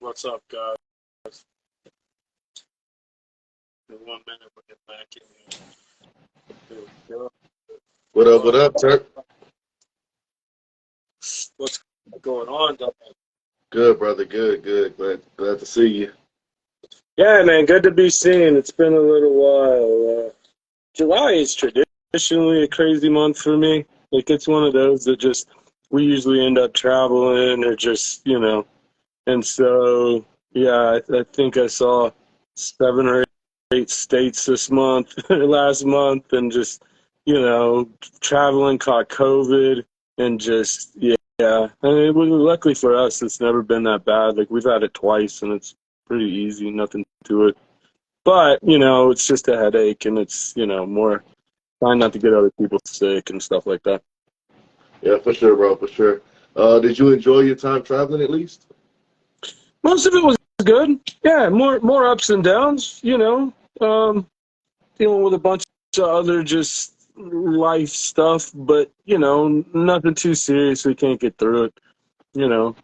What's up, guys? In 1 minute, we'll get back in here. There we go. What up, Turk? What's going on, Doug? Good, brother. Good. Glad to see you. Yeah, man, good to be seen. It's been a little while. July is traditionally a crazy month for me. Like, it's one of those that just, we usually end up traveling or just, and so, yeah, I think I saw 7 or 8 states this month, last month, and just, traveling, caught COVID, and just, yeah. I mean, luckily for us, it's never been that bad. Like, we've had it twice, and it's pretty easy, nothing to it. But, it's just a headache, and it's, more trying not to get other people sick and stuff like that. Yeah, for sure, bro, for sure. Did you enjoy your time traveling at least? Most of it was good. Yeah, more ups and downs, dealing with a bunch of other just life stuff, but, nothing too serious. We can't get through it.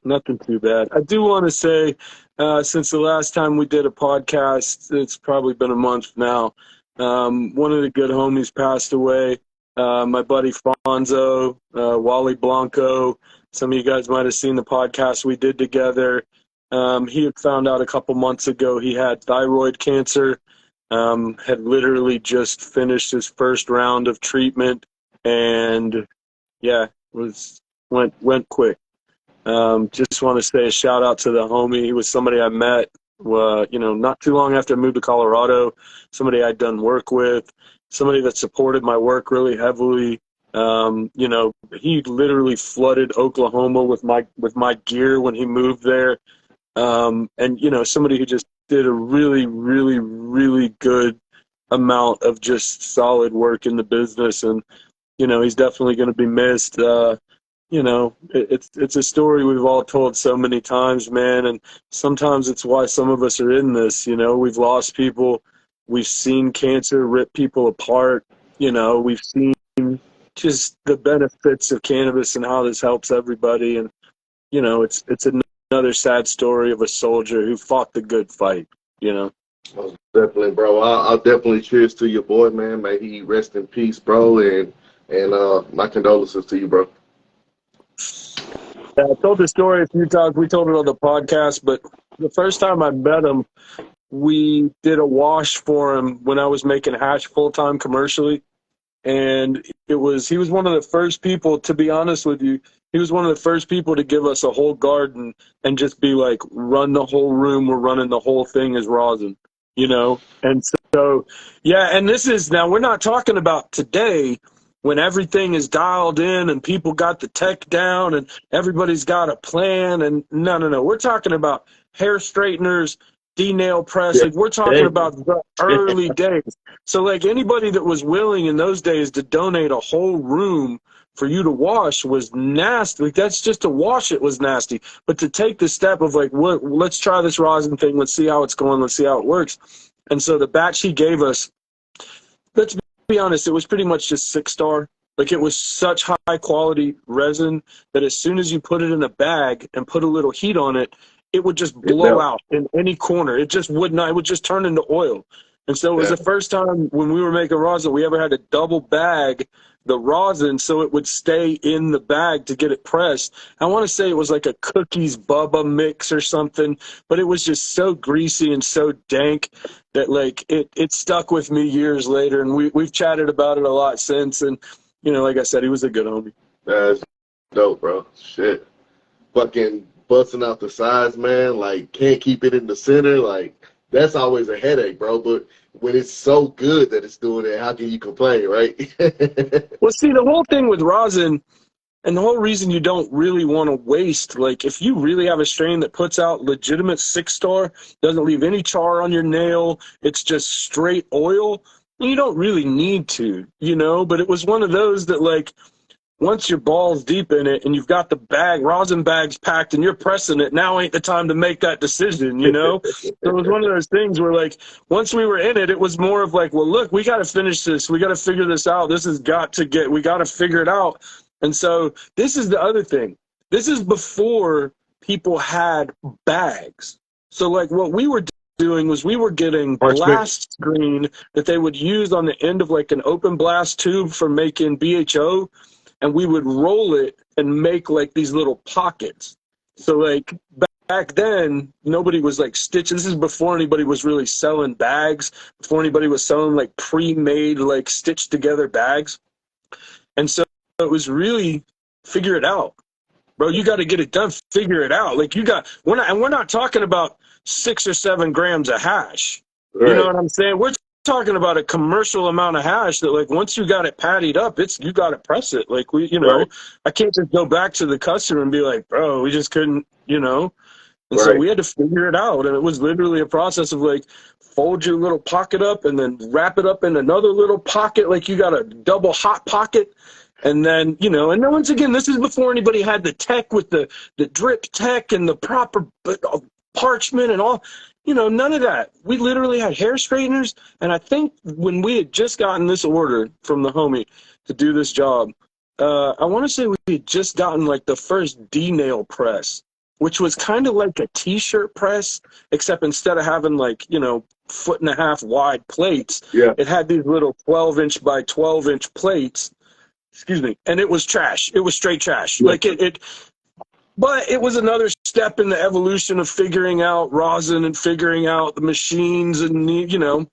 Nothing too bad. I do want to say, since the last time we did a podcast, it's probably been a month now, one of the good homies passed away. My buddy Fonzo, Wally Blanco. Some of you guys might have seen the podcast we did together. He had found out a couple months ago he had thyroid cancer, had literally just finished his first round of treatment, and yeah, went quick. Just want to say a shout out to the homie. He was somebody I met, not too long after I moved to Colorado, somebody I'd done work with, somebody that supported my work really heavily. He literally flooded Oklahoma with my gear when he moved there. And somebody who just did a really, really, really good amount of just solid work in the business. And, he's definitely going to be missed. It's a story we've all told so many times, man. And sometimes it's why some of us are in this. We've lost people. We've seen cancer rip people apart. We've seen just the benefits of cannabis and how this helps everybody. And, it's another sad story of a soldier who fought the good fight, Most definitely, bro. I'll definitely cheers to your boy, man. May he rest in peace, bro. And my condolences to you, bro. Yeah, I told the story a few times. We told it on the podcast, but the first time I met him, we did a wash for him when I was making hash full-time commercially. And he was one of the first people, to be honest with you, he was one of the first people to give us a whole garden and just be like, run the whole room. We're running the whole thing as rosin, And so, yeah, and now we're not talking about today when everything is dialed in and people got the tech down and everybody's got a plan. And no. We're talking about hair straighteners, D-nail press. Like, we're talking about the early days. So, like, anybody that was willing in those days to donate a whole room for you to wash was nasty. Like, that's just to wash it was nasty. But to take the step of, like, let's try this rosin thing. Let's see how it's going. Let's see how it works. And so the batch he gave us, let's be honest, it was pretty much just 6-star. Like, it was such high-quality resin that as soon as you put it in a bag and put a little heat on it, it would just blow out in any corner. It just would not. It would just turn into oil. And so it was the first time when we were making rosin we ever had to double bag the rosin so it would stay in the bag to get it pressed. I want to say it was like a Cookies Bubba mix or something, but it was just so greasy and so dank that, like, it stuck with me years later, and we've chatted about it a lot since. And, like I said, he was a good homie. That's dope, bro. Shit. Fucking busting out the sides, man. Like, can't keep it in the center. Like, that's always a headache, bro. But when it's so good that it's doing it, how can you complain, right? Well, see, the whole thing with rosin, and the whole reason you don't really want to waste, like, if you really have a strain that puts out legitimate 6-star, doesn't leave any char on your nail, it's just straight oil, you don't really need to, But it was one of those that, like, once your ball's deep in it and you've got the rosin bags packed and you're pressing it, now ain't the time to make that decision, So it was one of those things where, like, once we were in it, it was more of like, well, look, we got to finish this. We got to figure this out. We got to figure it out. And so this is the other thing. This is before people had bags. So like what we were doing was we were getting blast screen that they would use on the end of like an open blast tube for making BHO, and we would roll it and make like these little pockets. So like back then, nobody was like stitching. This is before anybody was really selling bags, before anybody was selling like pre-made, like stitched together bags. And so it was really figure it out, bro. You got to get it done. Figure it out. Like we're not talking about 6 or 7 grams of hash. Right. You know what I'm saying? We're talking about a commercial amount of hash that, like, once you got it pattied up, you got to press it. Like, right. I can't just go back to the customer and be like, bro, we just couldn't, And right. So we had to figure it out. And it was literally a process of, like, fold your little pocket up and then wrap it up in another little pocket. Like, you got a double hot pocket. And then, and then once again, this is before anybody had the tech with the drip tech and the proper parchment and all. None of that. We literally had hair straighteners, and I think when we had just gotten this order from the homie to do this job, I want to say we had just gotten like the first D-nail press, which was kind of like a T-shirt press, except instead of having like, 1.5 wide plates, it had these little 12-inch by 12-inch plates. Excuse me. And it was trash. It was straight trash. Yeah. Like but it was another step in the evolution of figuring out rosin and figuring out the machines and, no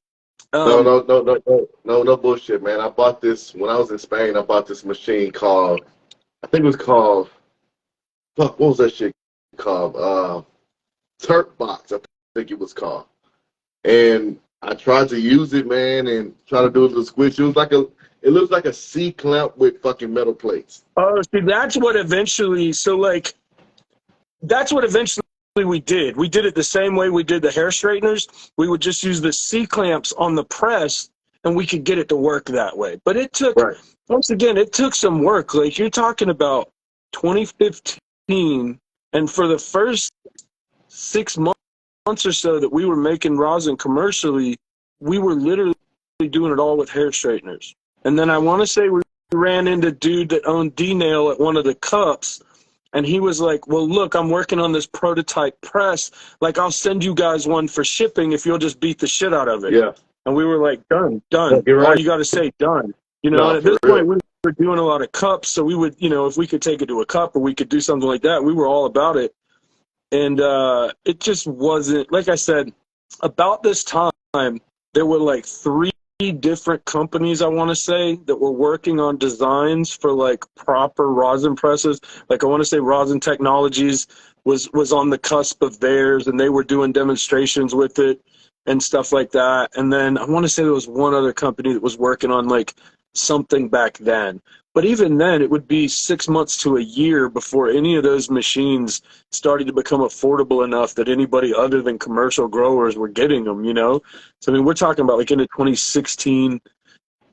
bullshit, man. I bought this when I was in Spain. I bought this machine called, I think it was called, what was that shit called? Turk Box, I think it was called. And I tried to use it, man, and try to do a little squish. It looks like a C clamp with fucking metal plates. Oh, see, that's what eventually we did. We did it the same way we did the hair straighteners. We would just use the C clamps on the press, and we could get it to work that way. But it took, once again, it took some work. Like, you're talking about 2015, and for the first 6 months or so that we were making rosin commercially, we were literally doing it all with hair straighteners. And then I want to say we ran into a dude that owned D-nail at one of the cups, and he was like, well, look, I'm working on this prototype press. Like, I'll send you guys one for shipping if you'll just beat the shit out of it. Yeah. And we were like, done. You're all you got to say, done. And at this point, we were doing a lot of cups, so we would, if we could take it to a cup or we could do something like that, we were all about it. And it just wasn't, like I said, about this time, there were like 3 different companies, I want to say, that were working on designs for like proper rosin presses. Like, I want to say Rosin Technologies was on the cusp of theirs, and they were doing demonstrations with it and stuff like that. And then I want to say there was one other company that was working on like something back then. But even then, it would be 6 months to a year before any of those machines started to become affordable enough that anybody other than commercial growers were getting them, So, I mean, we're talking about like into 2016,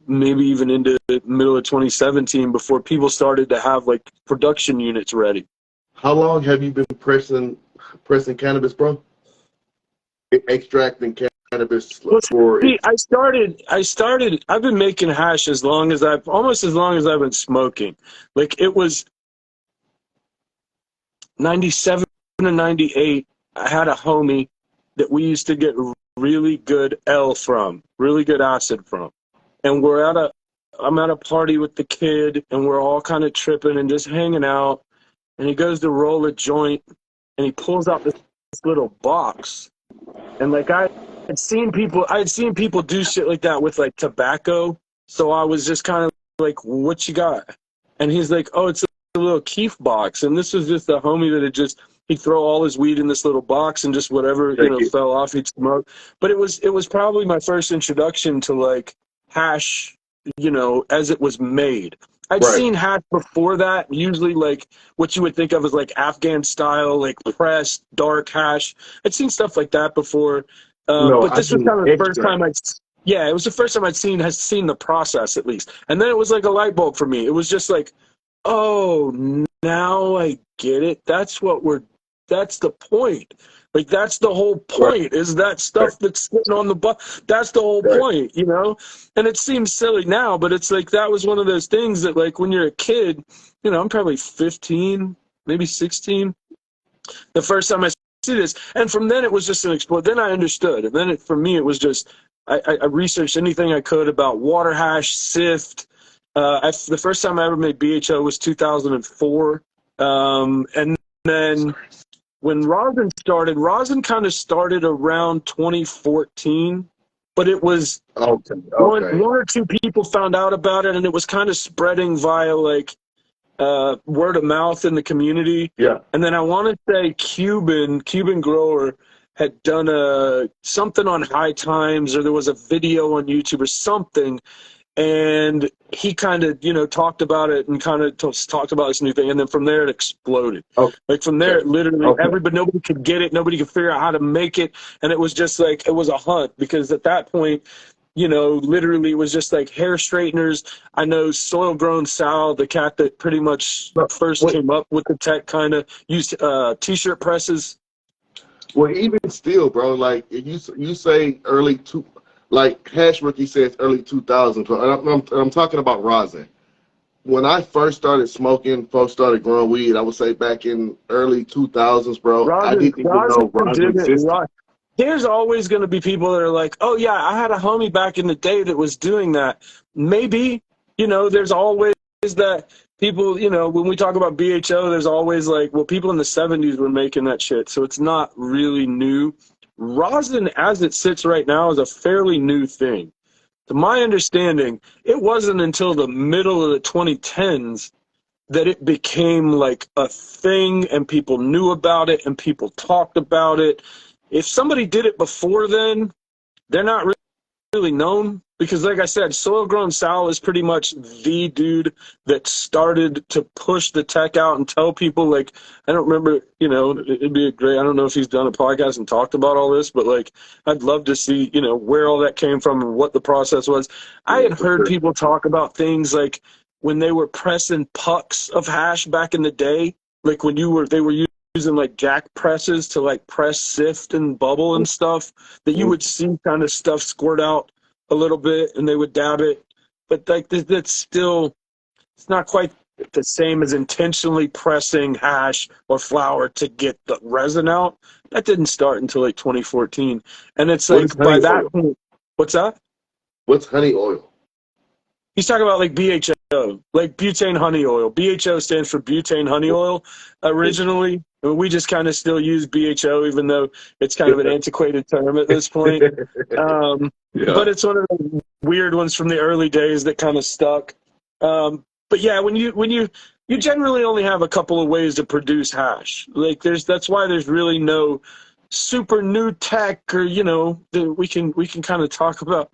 maybe even into the middle of 2017 before people started to have like production units ready. How long have you been pressing cannabis, bro? Extracting cannabis for see, I started I've been making hash almost as long as I've been smoking. Like, it was 97 to 98. I had a homie that we used to get really good really good acid from. And I'm at a party with the kid, and we're all kind of tripping and just hanging out, and he goes to roll a joint, and he pulls out this little box. And like I had seen people do shit like that with like tobacco. So I was just kind of like, what you got? And he's like, oh, it's a little keef box. And this was just a homie that he'd throw all his weed in this little box, and just whatever, fell off, he'd smoke. But it was probably my first introduction to like hash, as it was made. I'd seen hash before that, usually like what you would think of as like Afghan style, like pressed, dark hash. I'd seen stuff like that before. But this was kind of the first time it was the first time I'd seen the process, at least. And then it was like a light bulb for me. It was just like, oh, now I get it. That's the point. Like, that's the whole point, is that stuff that's sitting on the butt. That's the whole point, And it seems silly now, but it's like that was one of those things that, like, when you're a kid, I'm probably 15, maybe 16. The first time I see this. And from then it was just an explode. Then I understood. And then for me, it was just, I researched anything I could about water hash, sift. The first time I ever made BHO was 2004. And then when rosin kind of started around 2014, but it was one or two people found out about it, and it was kind of spreading via like word of mouth in the community. Yeah. And then I want to say Cuban grower had done something on High Times, or there was a video on YouTube or something. And he kind of, talked about it and kind of talked about this new thing. And then from there, it exploded. Like from there, it literally, nobody could get it. Nobody could figure out how to make it. And it was just like, it was a hunt, because at that point, literally it was just like hair straighteners. I know Soil Grown Sal, the cat that pretty much first came up with the tech, kind of used T-shirt presses. Well, even still, bro, like you say like Hash Rookie says early 2000s, and I'm talking about rosin. When I first started smoking, folks started growing weed, I would say back in early 2000s, bro. I didn't even know rosin existed. There's always going to be people that are like, oh, yeah, I had a homie back in the day that was doing that. Maybe, there's always that people, when we talk about BHO, there's always like, well, people in the 70s were making that shit. So it's not really new. Rosin, as it sits right now, is a fairly new thing. To my understanding, it wasn't until the middle of the 2010s that it became like a thing, and people knew about it and people talked about it. If somebody did it before then, they're not really known, because like I said, Soil Grown Sal is pretty much the dude that started to push the tech out and tell people, like, I don't remember, it'd be great. I don't know if he's done a podcast and talked about all this, but like, I'd love to see, where all that came from and what the process was. I had heard people talk about things like when they were pressing pucks of hash back in the day, like when they were using like jack presses to like press sift and bubble and stuff, that you would see kind of stuff squirt out a little bit and they would dab it. But like that's still, it's not quite the same as intentionally pressing hash or flour to get the resin out. That didn't start until like 2014. And it's like by that point, what's that? What's honey oil? He's talking about like BHO, like butane honey oil. BHO stands for butane honey oil originally. We just kind of still use BHO, even though it's kind of an antiquated term at this point. But it's one of the weird ones from the early days that kind of stuck. But yeah, when you generally only have a couple of ways to produce hash. Like that's why there's really no super new tech, or we can kind of talk about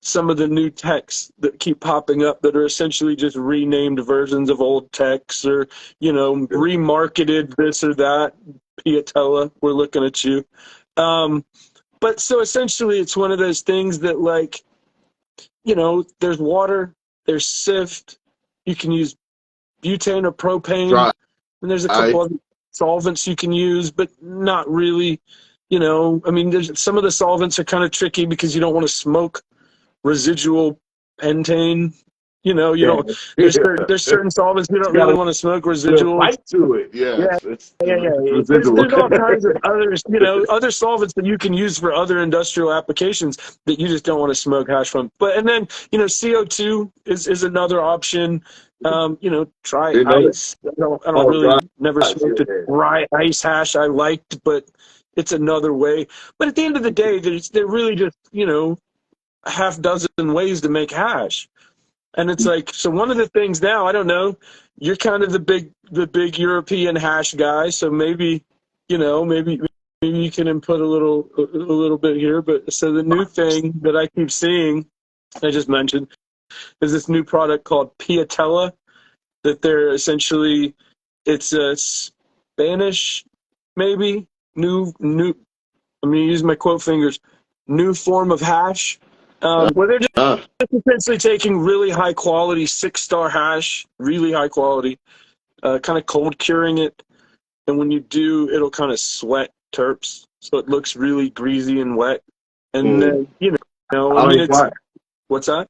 some of the new techs that keep popping up that are essentially just renamed versions of old techs, or, remarketed this or that. Piatella, we're looking at you. But so essentially it's one of those things that, like, there's water, there's sift, you can use butane or propane, and there's a couple other solvents you can use, but not really, there's some of the solvents are kind of tricky because you don't want to smoke residual pentane. There's certain solvents you don't really want to smoke residual. Fight to it, There's all kinds of other solvents that you can use for other industrial applications that you just don't want to smoke hash from. And then CO2 is another option. Try ice. I don't really never smoked a dry ice hash I liked, but it's another way. But at the end of the day, they're really just a half dozen ways to make hash. And it's like, so one of the things now, I don't know, you're kind of the big European hash guy, so maybe you can input a little bit here. But so the new thing that I keep seeing, I just mentioned, is this new product called Piatella, that they're essentially, it's a Spanish, maybe, new, I'm going to use my quote fingers, new form of hash. Where they're just essentially taking really high quality 6-star hash, really high quality, kind of cold curing it, and when you do, it'll kind of sweat terps, so it looks really greasy and wet. And then it's what's that?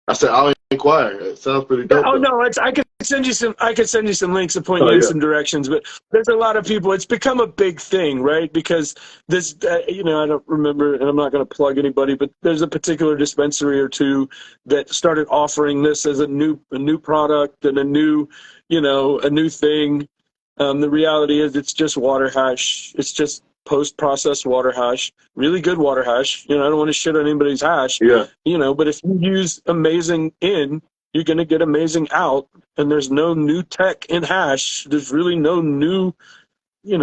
I said I'll inquire. It sounds pretty Yeah, dope oh though. no, I could send you some. I could send you some links and point Oh you in yeah. some directions. But there's a lot of people. It's become a big thing, right? Because this, I don't remember, and I'm not going to plug anybody, but there's a particular dispensary or two that started offering this as a new product and a new thing. The reality is, it's just water hash. It's just post-processed water hash, really good water hash. I don't want to shit on anybody's hash. Yeah. But if you use amazing in, you're going to get amazing out, and there's no new tech in hash. There's really no new, I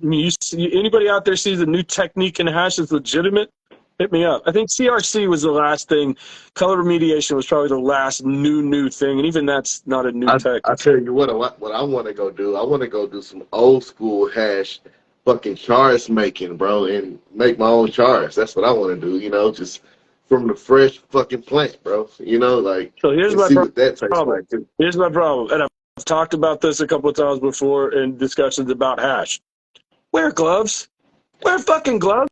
mean, anybody out there sees a new technique in hash that's legitimate, hit me up. I think CRC was the last thing. Color remediation was probably the last new thing, and even that's not a new tech. I tell you what I want to go do. I want to go do some old school hash fucking chars making, bro, and make my own chars. That's what I want to do, just from the fresh fucking plant, bro. Like, So here's and my see what that tastes problem. like too. Here's my problem, and I've talked about this a couple of times before in discussions about hash. Wear gloves. Wear fucking gloves.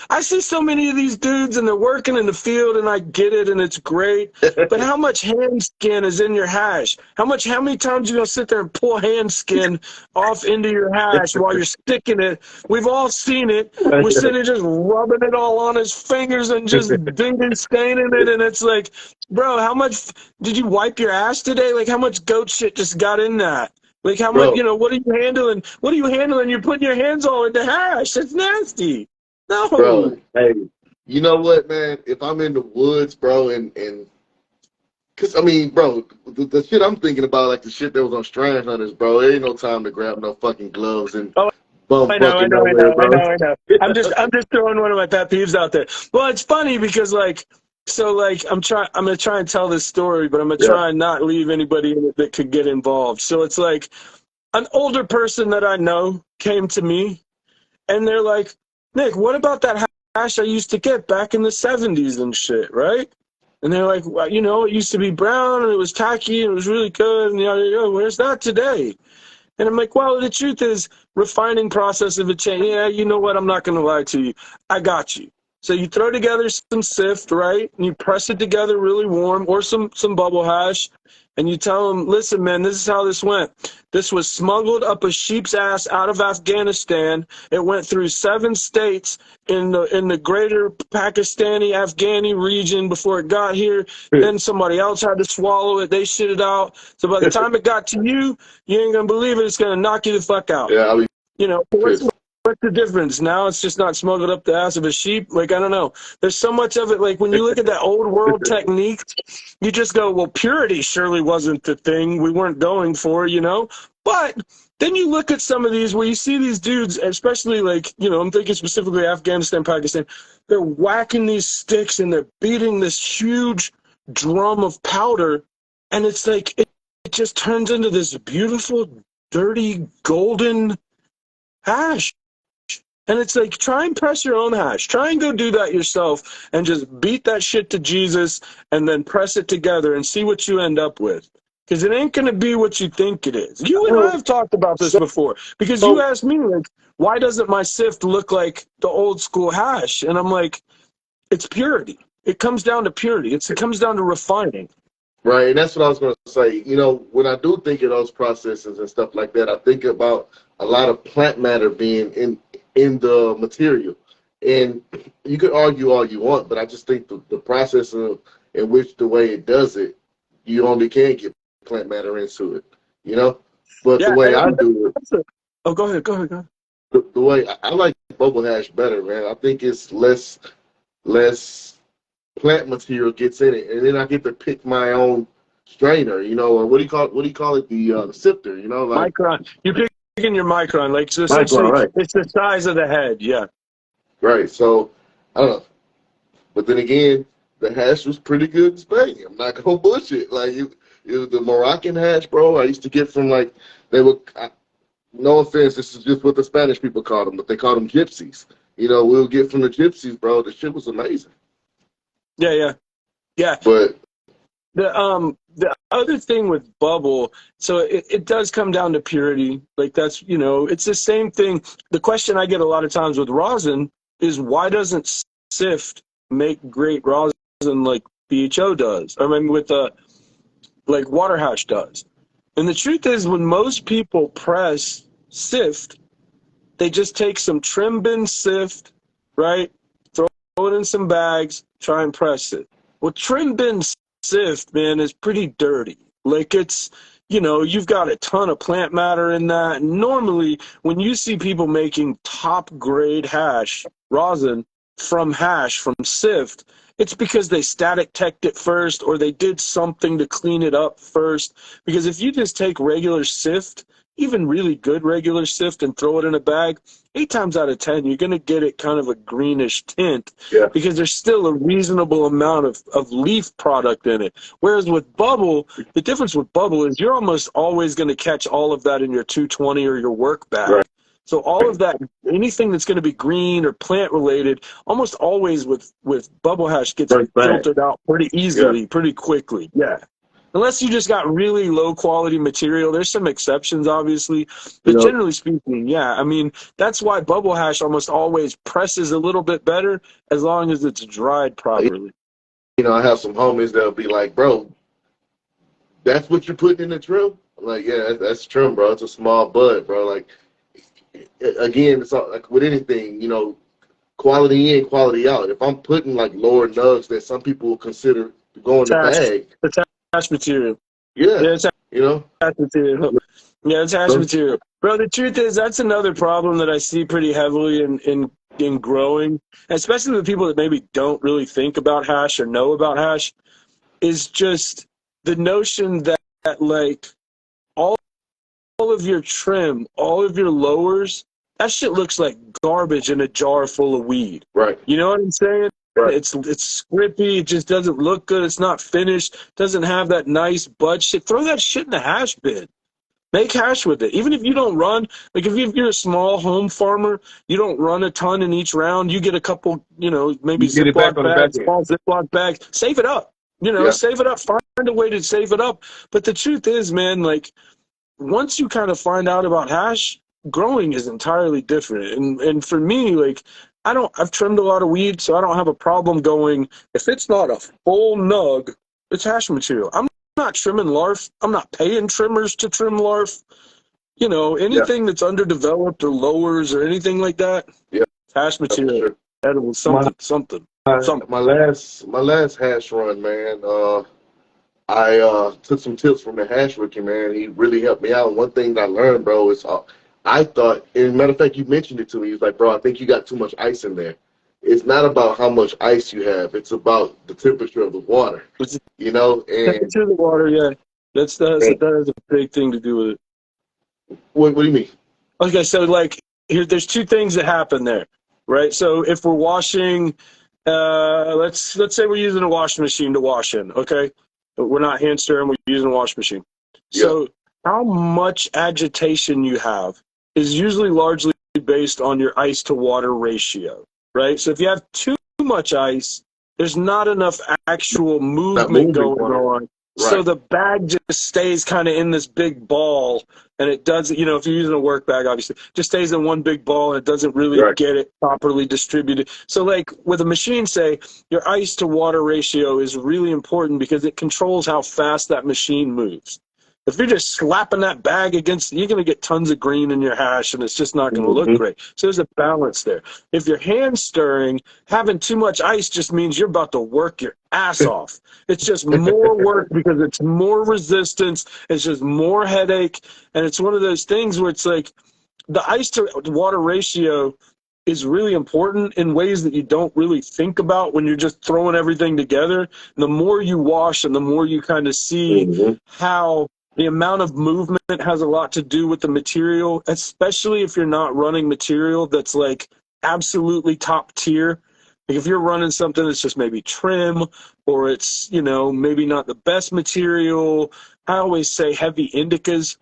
I see so many of these dudes and they're working in the field, and I get it and it's great. But how much hand skin is in your hash? How many times you gonna sit there and pull hand skin off into your hash while you're sticking it? We've all seen it. We're sitting there just rubbing it all on his fingers and just ding staining it, and it's like, bro, how much did you wipe your ass today? Like, how much goat shit just got in that? Like, how much, what are you handling? What are you handling? You're putting your hands all in the hash. That's nasty. No. Bro, hey, you know what, man? If I'm in the woods, bro, and cause I mean, bro, the shit I'm thinking about, like the shit that was on Strand Hunters, bro, there ain't no time to grab no fucking gloves and bum I know. fucking nowhere, bro. I'm just throwing one of my pet peeves out there. Well, it's funny because I'm gonna try and tell this story, but I'm gonna Yeah. try and not leave anybody in it that could get involved. So it's like an older person that I know came to me and they're like, Nick, what about that hash I used to get back in the 70s and shit, right? And they're like, well, it used to be brown and it was tacky and it was really good. And where's that today? And I'm like, well, the truth is, refining process of a change. Yeah, you know what? I'm not going to lie to you. I got you. So you throw together some sift, right? And you press it together really warm, or some bubble hash, and you tell them, listen, man, this is how this went. This was smuggled up a sheep's ass out of Afghanistan. It went through 7 states in the greater Pakistani, Afghani region before it got here. Then somebody else had to swallow it. They shit it out. So by the time it got to you, you ain't gonna believe it. It's gonna knock you the fuck out. Yeah, I mean, What's the difference? Now it's just not smuggled up the ass of a sheep. Like, I don't know. There's so much of it. Like, when you look at that old world technique, you just go, well, purity surely wasn't the thing we weren't going for, But then you look at some of these where you see these dudes, especially I'm thinking specifically Afghanistan, Pakistan, they're whacking these sticks and they're beating this huge drum of powder. And it's like, it just turns into this beautiful, dirty, golden hash. And it's like, try and press your own hash. Try and go do that yourself and just beat that shit to Jesus and then press it together and see what you end up with. Because it ain't going to be what you think it is. You and I have talked about this before. Because you asked me, why doesn't my sift look like the old school hash? And I'm like, it's purity. It comes down to purity. It comes down to refining. Right, and that's what I was going to say. When I do think of those processes and stuff like that, I think about a lot of plant matter being in the material. And you could argue all you want, but I just think the process in which the way it does it, you only can get plant matter into it, But the way I do it. Oh, go ahead. The way I like bubble hash better, man. I think it's less plant material gets in it, and then I get to pick my own strainer, or what do you call it, the sifter, like micron. You're picking your micron, like, so essentially, micron, right? It's the size of the head, yeah. Right. So I don't know, but then again, the hash was pretty good in Spain. I'm not gonna bullshit. Like it was the Moroccan hash, bro. I used to get from no offense, this is just what the Spanish people called them, but they called them gypsies. We'll get from the gypsies, bro. The shit was amazing. Yeah. But the other thing with bubble, so it does come down to purity. Like, that's, it's the same thing. The question I get a lot of times with rosin is, why doesn't Sift make great rosin like BHO does? I mean, with like water hash does. And the truth is, when most people press sift, they just take some trim bin sift, right? Throw it in some bags, try and press it. Well, trim bin sift, man, is pretty dirty. Like it's, you've got a ton of plant matter in that. Normally, when you see people making top grade hash rosin from sift, it's because they static teched it first or they did something to clean it up first. Because if you just take regular sift, even really good regular sift, and throw it in a bag, 8 times out of 10, you're going to get it kind of a greenish tint because there's still a reasonable amount of leaf product in it. Whereas with bubble, the difference with bubble is you're almost always going to catch all of that in your 220 or your work bag. Right. So all of that, anything that's going to be green or plant related, almost always with bubble hash gets filtered out pretty easily, pretty quickly. Yeah. Unless you just got really low quality material. There's some exceptions, obviously. But generally speaking, yeah. I mean, that's why bubble hash almost always presses a little bit better as long as it's dried properly. I have some homies that'll be like, bro, that's what you're putting in the trim? I'm like, yeah, that's trim, bro. It's a small bud, bro. Like, again, it's all, like with anything, quality in, quality out. If I'm putting like lower nugs that some people will consider going in the bag. Hash material. Yeah, it's hash material. Yeah, it's hash material. Bro, the truth is that's another problem that I see pretty heavily in growing, especially with people that maybe don't really think about hash or know about hash, is just the notion that like all of your trim, all of your lowers, that shit looks like garbage in a jar full of weed. Right. You know what I'm saying? Right. It's scrippy. It just doesn't look good. It's not finished. Doesn't have that nice bud shit. Throw that shit in the hash bin. Make hash with it. Even if you don't run, like if you're a small home farmer, you don't run a ton in each round. You get a couple, maybe Ziploc bags, small Ziploc bags. Save it up. Save it up. Find a way to save it up. But the truth is, man, like once you kind of find out about hash, growing is entirely different. And for me, like I've trimmed a lot of weed, so I don't have a problem going, if it's not a full nug, it's hash material. I'm not trimming larf. I'm not paying trimmers to trim larf. Anything that's underdeveloped or lowers or anything like that, hash material. Sure. Edible, something. My last hash run, man, I took some tips from the hash rookie, man. He really helped me out. One thing that I learned, bro, is I thought, and matter of fact, you mentioned it to me. He was like, bro, I think you got too much ice in there. It's not about how much ice you have. It's about the temperature of the water, And temperature of the water, yeah. That has a big thing to do with it. What do you mean? Okay, so like there's two things that happen there, right? So if we're washing, let's say we're using a washing machine to wash in, okay? We're not hand stirring, we're using a washing machine. So how much agitation you have is usually largely based on your ice to water ratio, right? So if you have too much ice, there's not enough actual movement going on. Right. So the bag just stays kind of in this big ball, and it doesn't, if you're using a work bag, obviously, just stays in one big ball, and it doesn't really get it properly distributed. So like with a machine, say, your ice to water ratio is really important because it controls how fast that machine moves. If you're just slapping that bag against, you're going to get tons of green in your hash, and it's just not going to look great. So there's a balance there. If you're hand stirring, having too much ice just means you're about to work your ass off. It's just more work because it's more resistance. It's just more headache. And it's one of those things where it's like the ice to water ratio is really important in ways that you don't really think about when you're just throwing everything together. And the more you wash and the more you kind of see how the amount of movement has a lot to do with the material, especially if you're not running material that's like absolutely top tier. Like if you're running something that's just maybe trim or it's, maybe not the best material. I always say heavy indicas,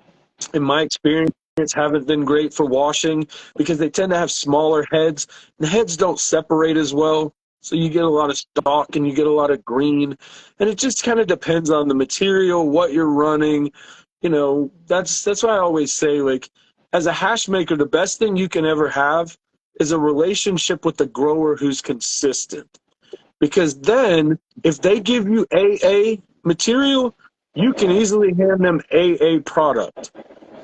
in my experience, haven't been great for washing because they tend to have smaller heads. The heads don't separate as well. So you get a lot of stalk and you get a lot of green. And it just kind of depends on the material, what you're running. That's why I always say, like, as a hash maker, the best thing you can ever have is a relationship with the grower who's consistent. Because then if they give you AA material, you can easily hand them a product.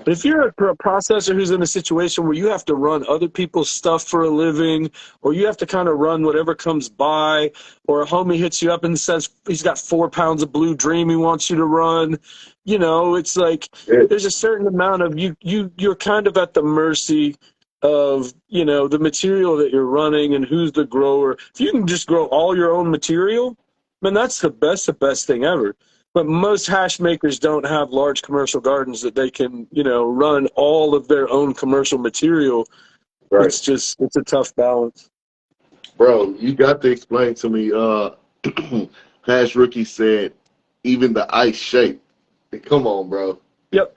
But if you're a processor who's in a situation where you have to run other people's stuff for a living, or you have to kind of run whatever comes by, or a homie hits you up and says he's got 4 pounds of Blue Dream he wants you to run, you know, it's like there's a certain amount of you're kind of at the mercy of, you know, the material that you're running and who's the grower. If you can just grow all your own material, man, that's the best thing ever. But most hash makers don't have large commercial gardens that they can, you know, run all of their own commercial material. Right. It's a tough balance. Bro, you got to explain to me, Hash Rookie said, even the ice shape. Come on, bro. Yep.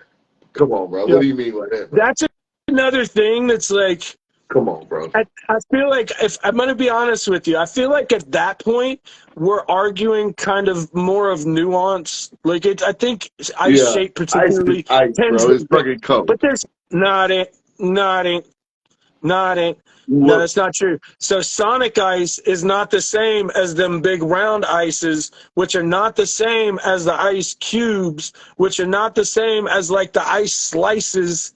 Come on, bro. Yep. What do you mean by that, bro? That's another thing that's like, come on, bro. I feel like, if I'm going to be honest with you, I feel like at that point, we're arguing kind of more of nuance. Like, I think ice shape particularly ice, tends bro. It's to, fucking cold. but there's not it. No, that's not true. So Sonic Ice is not the same as them big round ices, which are not the same as the ice cubes, which are not the same as like the ice slices.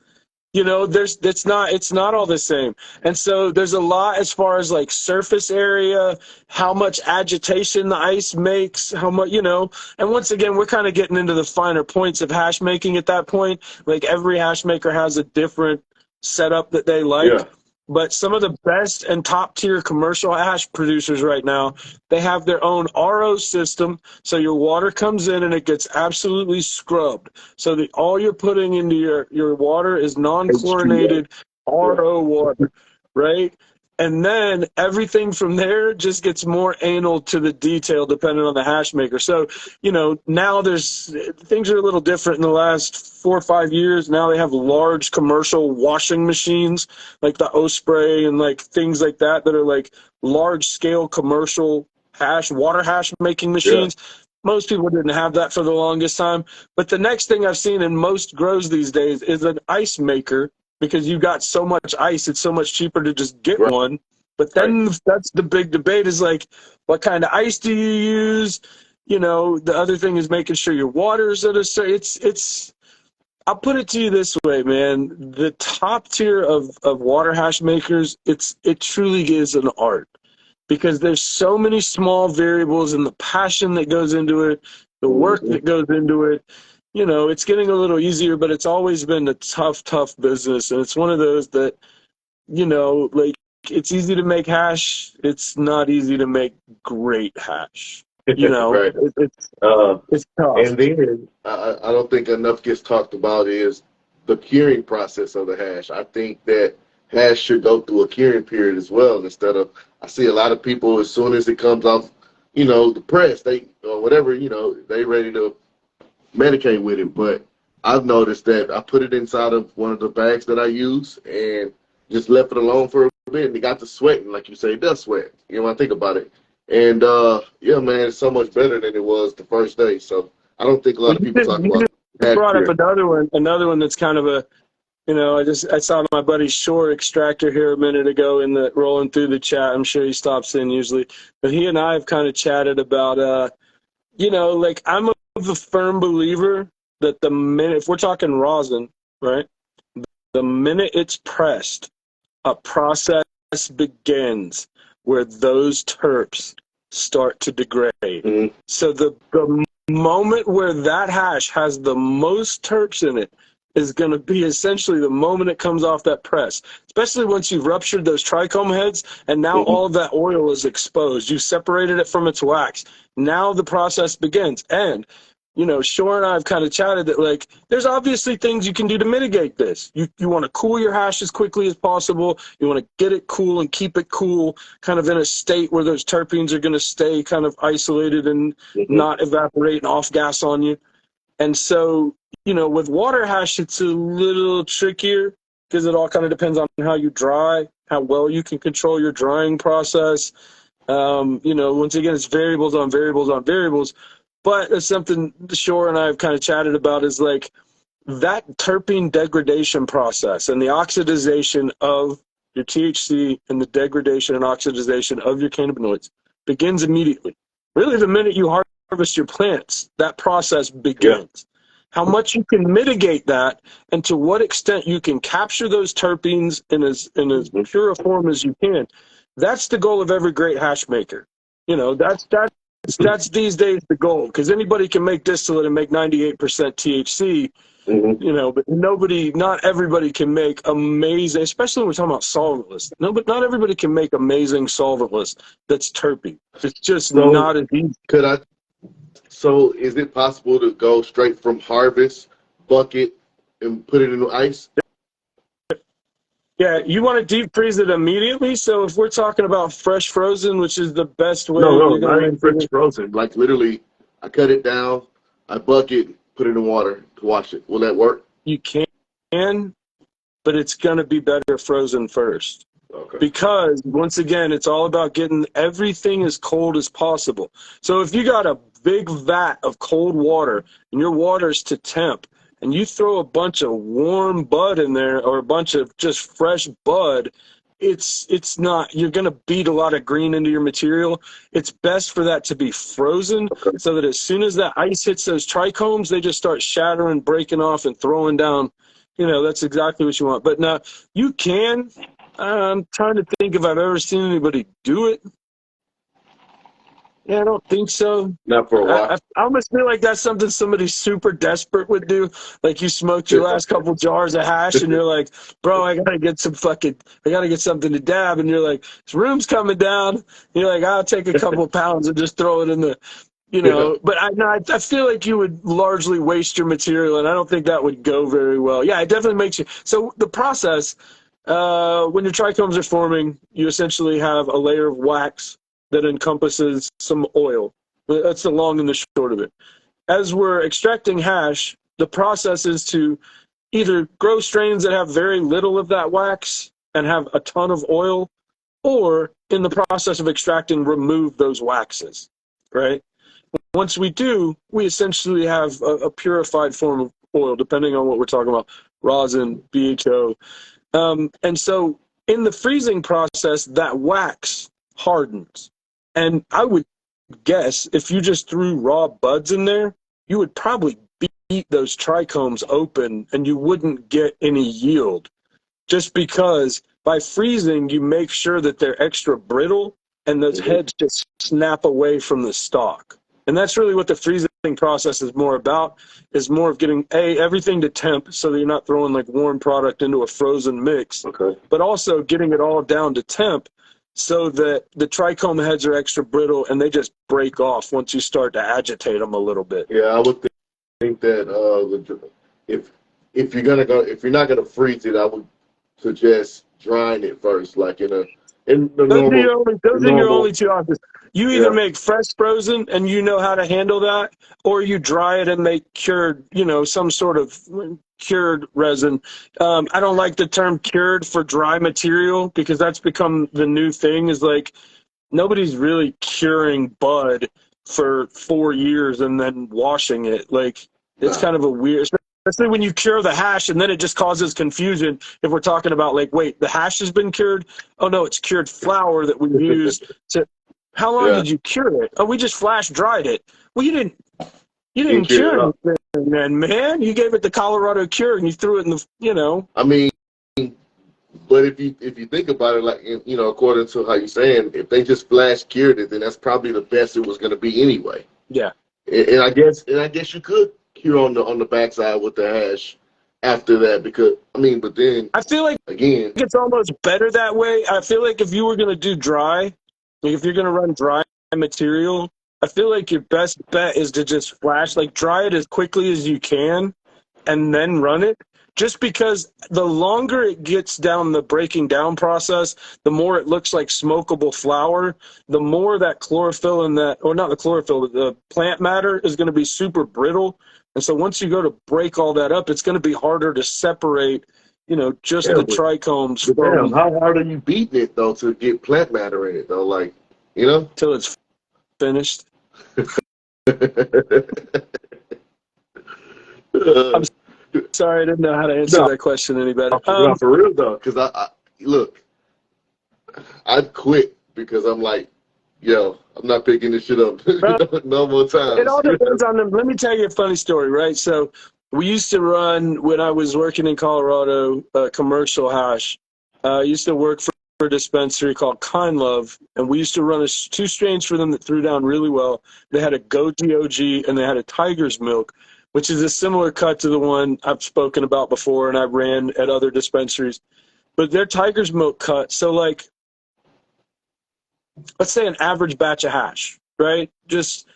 You know, it's not all the same. And so there's a lot as far as like surface area, how much agitation the ice makes, how much, you know, and once again, we're kind of getting into the finer points of hash making at that point. Like every hash maker has a different setup that they like. Yeah. But some of the best and top tier commercial hash producers right now, they have their own RO system. So your water comes in and it gets absolutely scrubbed. So that all you're putting into your water is non-chlorinated RO water, right? And then everything from there just gets more anal to the detail depending on the hash maker. So, you know, now things are a little different in the last 4 or 5 years. Now they have large commercial washing machines like the Osprey and like things like that are like large scale commercial water hash making machines. Yeah. Most people didn't have that for the longest time. But the next thing I've seen in most grows these days is an ice maker. Because you've got so much ice, it's so much cheaper to just get one. But then that's the big debate is like, what kind of ice do you use? You know, the other thing is making sure your water's at a certain, I'll put it to you this way, man. The top tier of water hash makers, it truly is an art. Because there's so many small variables and the passion that goes into it, the work that goes into it. You know, it's getting a little easier, but it's always been a tough business. And it's one of those that, you know, like, it's easy to make hash. It's not easy to make great hash. You know, it's tough. And then I don't think enough gets talked about is the curing process of the hash. I think that hash should go through a curing period as well. Instead of, I see a lot of people, as soon as it comes off, you know, the press, or whatever, you know, they ready to medicate with it. But I've noticed that I put it inside of one of the bags that I use and just left it alone for a bit, and it got to sweating, like you say, it does sweat, you know, when I think about it. And yeah, man, it's so much better than it was the first day. So I don't think a lot of people talk about it. You brought up another one that's kind of a, you know, I saw my buddy Shore Extractor here a minute ago rolling through the chat. I'm sure he stops in usually, but he and I have kind of chatted about you know, like, I'm a firm believer that the minute, if we're talking rosin, right, the minute it's pressed, a process begins where those terps start to degrade. Mm-hmm. So the moment where that hash has the most terps in it is going to be essentially the moment it comes off that press, especially once you've ruptured those trichome heads and now all of that oil is exposed. You separated it from its wax. Now the process begins. And, you know, Shore and I have kind of chatted that, like, there's obviously things you can do to mitigate this. You want to cool your hash as quickly as possible. You want to get it cool and keep it cool, kind of in a state where those terpenes are going to stay kind of isolated and not evaporate and off gas on you. And so, you know, with water hash, it's a little trickier because it all kind of depends on how you dry, how well you can control your drying process. You know, once again, it's variables on variables on variables. But it's something Shore and I have kind of chatted about is like that terpene degradation process and the oxidization of your THC and the degradation and oxidization of your cannabinoids begins immediately. Really, the minute you harvest your plants, that process begins. How much you can mitigate that, and to what extent you can capture those terpenes in as pure a form as you can. That's the goal of every great hash maker. You know, that's these days the goal, because anybody can make distillate and make 98% THC. You know, but not everybody can make amazing, especially when we're talking about solventless. No, but not everybody can make amazing solventless that's terpene. It's just not as easy. So is it possible to go straight from harvest, bucket, and put it in the ice? Yeah, you want to deep freeze it immediately. So if we're talking about fresh frozen, which is the best way, No, you're not gonna even fresh frozen. Like literally, I cut it down, I bucket, put it in water to wash it. Will that work? You can, but it's gonna be better frozen first. Okay. Because once again, it's all about getting everything as cold as possible. So if you got a big vat of cold water and your water's to temp, and you throw a bunch of warm bud in there or a bunch of just fresh bud, it's not, you're going to beat a lot of green into your material. It's best for that to be frozen, so that as soon as that ice hits those trichomes, they just start shattering, breaking off, and throwing down. You know, that's exactly what you want. But now you can. I'm trying to think if I've ever seen anybody do it. Yeah, I don't think so. Not for a while. I almost feel like that's something somebody super desperate would do. Like you smoked your last couple jars of hash and you're like, bro, I gotta get something to dab. And you're like, this room's coming down. And you're like, I'll take a couple pounds and just throw it in the, you know. But I feel like you would largely waste your material, and I don't think that would go very well. Yeah, it definitely makes you. So the process, when your trichomes are forming, you essentially have a layer of wax that encompasses some oil. That's the long and the short of it. As we're extracting hash, the process is to either grow strains that have very little of that wax and have a ton of oil, or in the process of extracting, remove those waxes, right? Once we do, we essentially have a purified form of oil, depending on what we're talking about, rosin, BHO. And so in the freezing process, that wax hardens. And I would guess if you just threw raw buds in there, you would probably beat those trichomes open and you wouldn't get any yield. Just because by freezing, you make sure that they're extra brittle and those heads just snap away from the stalk. And that's really what the freezing process is more about, is more of getting everything to temp so that you're not throwing like warm product into a frozen mix, but also getting it all down to temp so that the trichome heads are extra brittle and they just break off once you start to agitate them a little bit. Yeah, I would think that if you're not gonna freeze it, I would suggest drying it first, like in the normal. Those are your only two options. You either make fresh frozen and you know how to handle that, or you dry it and make cured, some sort of cured resin. I don't like the term cured for dry material, because that's become the new thing, is like nobody's really curing bud for 4 years and then washing it. Like it's kind of a weird, especially when you cure the hash, and then it just causes confusion if we're talking about like, wait, the hash has been cured? Oh no, it's cured flour that we used to. How long did you cure it? Oh, we just flash dried it. Well, you didn't cure anything, then, man. You gave it the Colorado cure and you threw it in the, I mean, but if you think about it, like, according to how you're saying, if they just flash cured it, then that's probably the best it was going to be anyway. Yeah. And I guess you could cure on the backside with the hash after that, because but then I feel like again, it's almost better that way. I feel like if you were going to do dry, like if you're going to run dry material, I feel like your best bet is to just flash, like dry it as quickly as you can and then run it. Just because the longer it gets down the breaking down process, the more it looks like smokable flour, the more that chlorophyll and not the chlorophyll, the plant matter is going to be super brittle. And so once you go to break all that up, it's going to be harder to separate, just the trichomes from. How hard are you beating it though to get plant matter in it though? Like, Till it's finished. I'm sorry, I didn't know how to answer that question any better. No, for real though, because I look, I'd quit because I'm like, Yo, I'm not picking this shit up Bro, no more it times. all depends on them. Let me tell you a funny story, right? So we used to run, when I was working in Colorado, commercial hash. I used to work for a dispensary called Kind Love, and we used to run two strains for them that threw down really well. They had a Goji OG and they had a Tiger's Milk, which is a similar cut to the one I've spoken about before and I ran at other dispensaries. But their Tiger's Milk cut, so like, let's say an average batch of hash, right? Just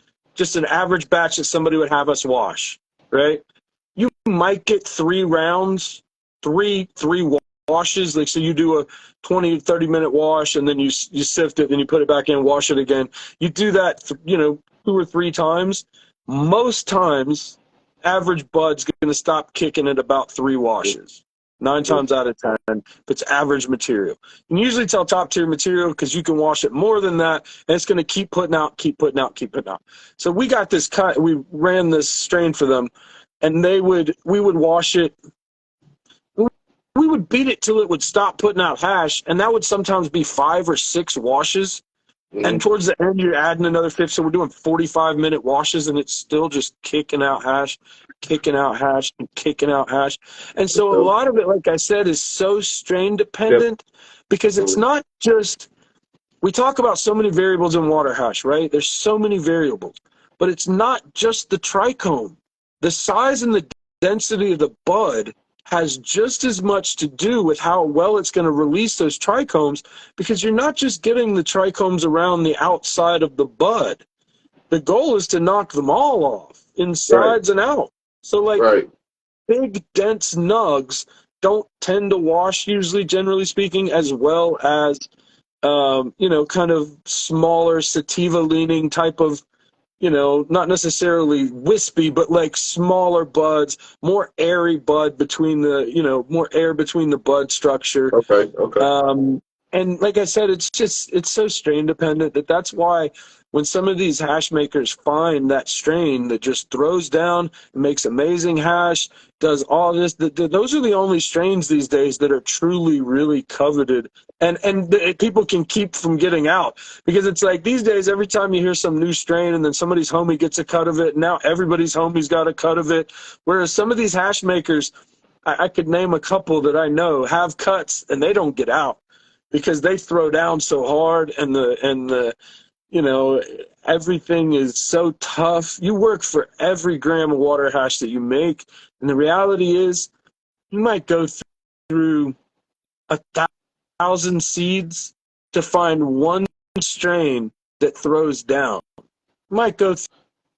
an average batch that somebody would have us wash, right? You might get 3 rounds, three washes. Like, so you do a 20, 30-minute wash, and then you sift it, and you put it back in, wash it again. You do that, 2 or 3 times. Most times, average bud's going to stop kicking at about 3 washes. 9 times out of 10, if it's average material. You can usually tell top tier material because you can wash it more than that, and it's going to keep putting out, keep putting out, keep putting out. So we got this cut. We ran this strain for them, and we would wash it. We would beat it till it would stop putting out hash, and that would sometimes be 5 or 6 washes. And towards the end, you're adding another 5. So we're doing 45-minute washes, and it's still just kicking out hash, kicking out hash, and kicking out hash. And so a lot of it, like I said, is so strain dependent because it's not just, we talk about so many variables in water hash, right? There's so many variables, but it's not just the trichome. The size and the density of the bud has just as much to do with how well it's going to release those trichomes, because you're not just getting the trichomes around the outside of the bud. The goal is to knock them all off, insides and out. So like big, dense nugs don't tend to wash usually, generally speaking, as well as, kind of smaller sativa-leaning type of, not necessarily wispy, but like smaller buds, more airy bud between the, more air between the bud structure. Okay. And like I said, it's so strain dependent that's why when some of these hash makers find that strain that just throws down, makes amazing hash, does all this, those are the only strains these days that are truly, really coveted. And people can keep from getting out, because it's like these days, every time you hear some new strain and then somebody's homie gets a cut of it, now everybody's homie's got a cut of it. Whereas some of these hash makers, I could name a couple that I know, have cuts and they don't get out because they throw down so hard, and the everything is so tough. You work for every gram of water hash that you make, and the reality is you might go through 1,000 seeds to find one strain that throws down. You might go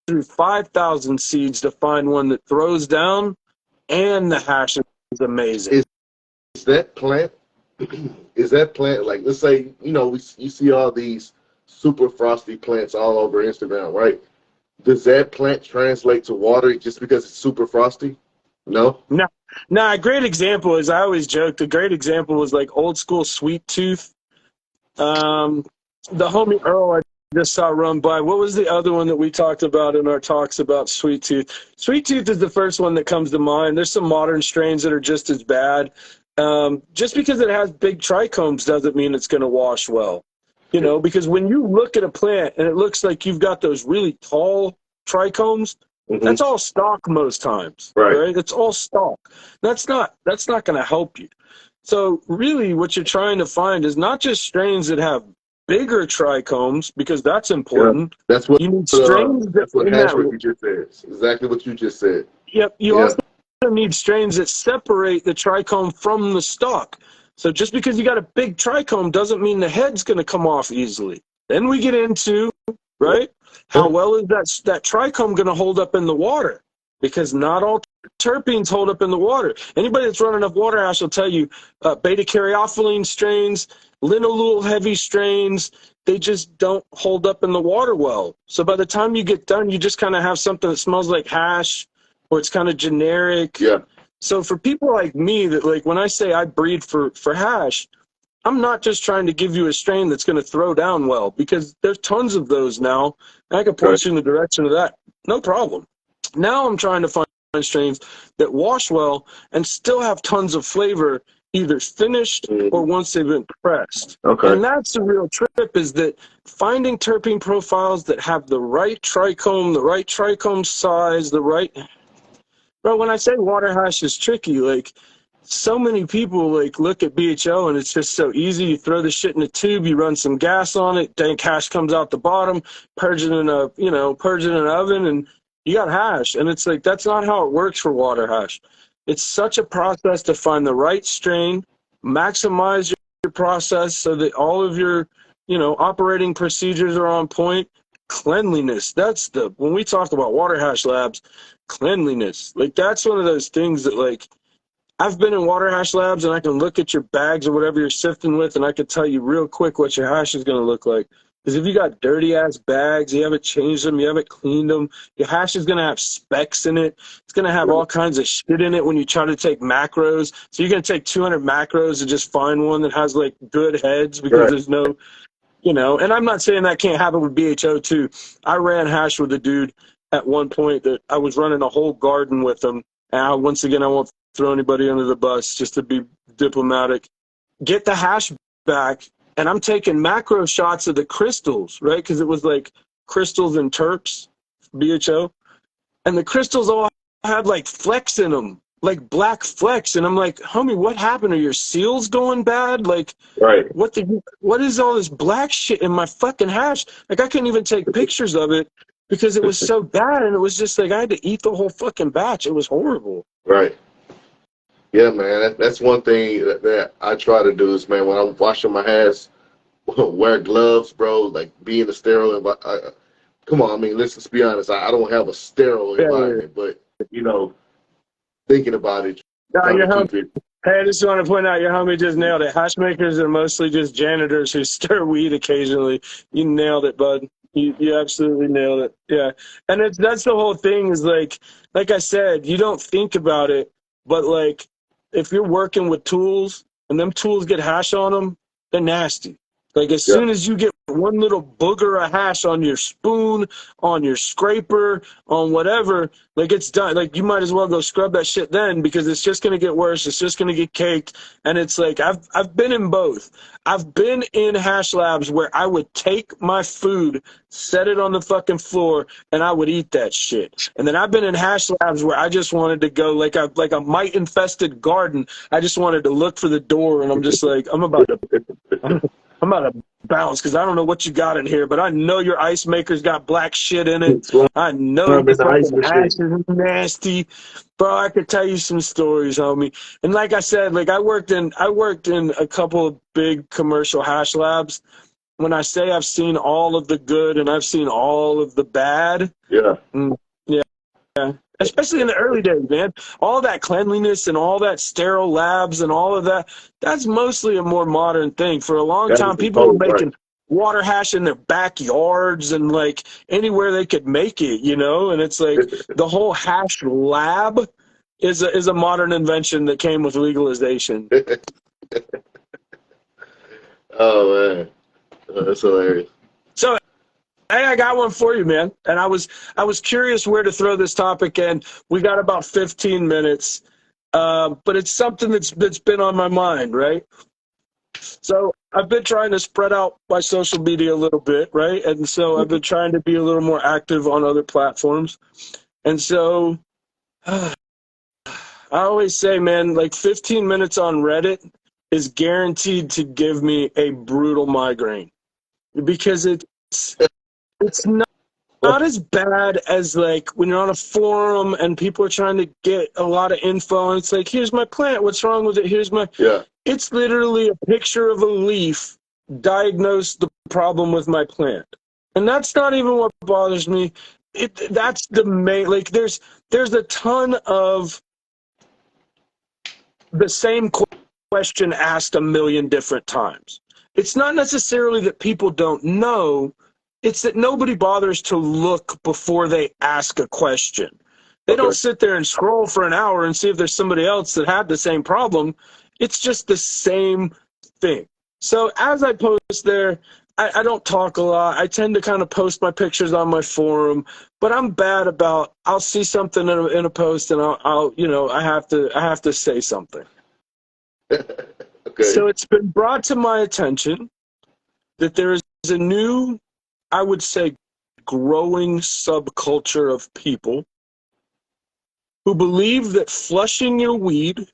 through 5,000 seeds to find one that throws down, and the hash is amazing. Is that plant like, let's say, you see all these super frosty plants all over Instagram, right? Does that plant translate to water just because it's super frosty? No? No. A great example is, I always joke, the great example was like old school Sweet Tooth. The homie Earl I just saw run by. What was the other one that we talked about in our talks about Sweet Tooth? Sweet Tooth is the first one that comes to mind. There's some modern strains that are just as bad. Just because it has big trichomes doesn't mean it's going to wash well. Because when you look at a plant and it looks like you've got those really tall trichomes, that's all stock most times, right? It's all stock. That's not going to help you. So really what you're trying to find is not just strains that have bigger trichomes, because that's important. Yeah, that's what you need strains that's what hash you just said. It's exactly what you just said. Yep. You also need strains that separate the trichome from the stalk. So just because you got a big trichome doesn't mean the head's going to come off easily. Then we get into, right, how well is that trichome going to hold up in the water? Because not all terpenes hold up in the water. Anybody that's running up water hash will tell you beta-caryophyllene strains, linalool heavy strains, they just don't hold up in the water well. So by the time you get done, you just kind of have something that smells like hash, or it's kind of generic. Yeah. So for people like me, that like when I say I breed for hash, I'm not just trying to give you a strain that's going to throw down well, because there's tons of those now. And I can point you in the direction of that. No problem. Now I'm trying to find strains that wash well and still have tons of flavor either finished or once they've been pressed. Okay. And that's the real trip, is that finding terpene profiles that have the right trichome size, the right... Bro, when I say water hash is tricky, like, so many people like look at BHO and it's just so easy. You throw the shit in a tube, you run some gas on it, dank hash comes out the bottom, purge it in an oven, and you got hash. And it's like, that's not how it works for water hash. It's such a process to find the right strain, maximize your process so that all of your, operating procedures are on point. Cleanliness. When we talk about water hash labs, cleanliness. Like, that's one of those things that, like, I've been in water hash labs and I can look at your bags or whatever you're sifting with and I can tell you real quick what your hash is going to look like. Because if you got dirty ass bags, you haven't changed them, you haven't cleaned them, your hash is going to have specks in it. It's going to have all kinds of shit in it when you try to take macros. So you're going to take 200 macros and just find one that has like good heads because there's no, and I'm not saying that can't happen with BHO too. I ran hash with a dude at one point that I was running a whole garden with him. And once again, I won't throw anybody under the bus, just to be diplomatic. Get the hash back, and I'm taking macro shots of the crystals, right? Because it was like crystals and terps, BHO. And the crystals all had like flecks in them, like black flecks. And I'm like, homie, what happened? Are your seals going bad? Like, what is all this black shit in my fucking hash? Like, I couldn't even take pictures of it because it was so bad. And it was just like, I had to eat the whole fucking batch. It was horrible. Right. Yeah, man, that's one thing that I try to do is, man, when I'm washing my hands, wear gloves, bro, like be in a sterile environment. Come on, I mean, let's be honest. I don't have a sterile environment, but, thinking about it. Hey, I just want to point out, your homie just nailed it. Hash makers are mostly just janitors who stir weed occasionally. You nailed it, bud. You absolutely nailed it. Yeah. And that's the whole thing is like I said, you don't think about it, but like, if you're working with tools and them tools get hash on them, they're nasty. Like as soon as you get one little booger of hash on your spoon, on your scraper, on whatever, like it's done. Like you might as well go scrub that shit then because it's just gonna get worse. It's just gonna get caked. And it's like I've been in both. I've been in hash labs where I would take my food, set it on the fucking floor, and I would eat that shit. And then I've been in hash labs where I just wanted to go like a mite infested garden. I just wanted to look for the door, and I'm just like I'm about to bounce because I don't know what you got in here, but I know your ice maker's got black shit in it. I know the fucking hash is nasty. Bro, I could tell you some stories, homie. And like I said, like I worked in a couple of big commercial hash labs. When I say I've seen all of the good and I've seen all of the bad. Yeah. Yeah. Especially in the early days, man. All that cleanliness and all that sterile labs and all of that, that's mostly a more modern thing. For a long time, people were making water hash in their backyards and like anywhere they could make it, and it's like the whole hash lab is a modern invention that came with legalization. Oh, man. That's hilarious. So, hey, I got one for you, man. And I was curious where to throw this topic in. We got about 15 minutes, but it's something that's been on my mind, right? So I've been trying to spread out my social media a little bit, right? And so I've been trying to be a little more active on other platforms. And so I always say, man, like 15 minutes on Reddit is guaranteed to give me a brutal migraine because it's not as bad as like when you're on a forum and people are trying to get a lot of info and it's like, here's my plant, what's wrong with it? It's literally a picture of a leaf, diagnose the problem with my plant. And that's not even what bothers me. That's the main, like there's a ton of the same question asked a million different times. It's not necessarily that people don't know, it's that nobody bothers to look before they ask a question. They don't sit there and scroll for an hour and see if there's somebody else that had the same problem. It's just the same thing. So as I post there, I don't talk a lot. I tend to kind of post my pictures on my forum, but I'm bad about, I'll see something in a post and I'll I have to say something. Okay. So it's been brought to my attention that there is a new, I would say, growing subculture of people who believe that flushing your weed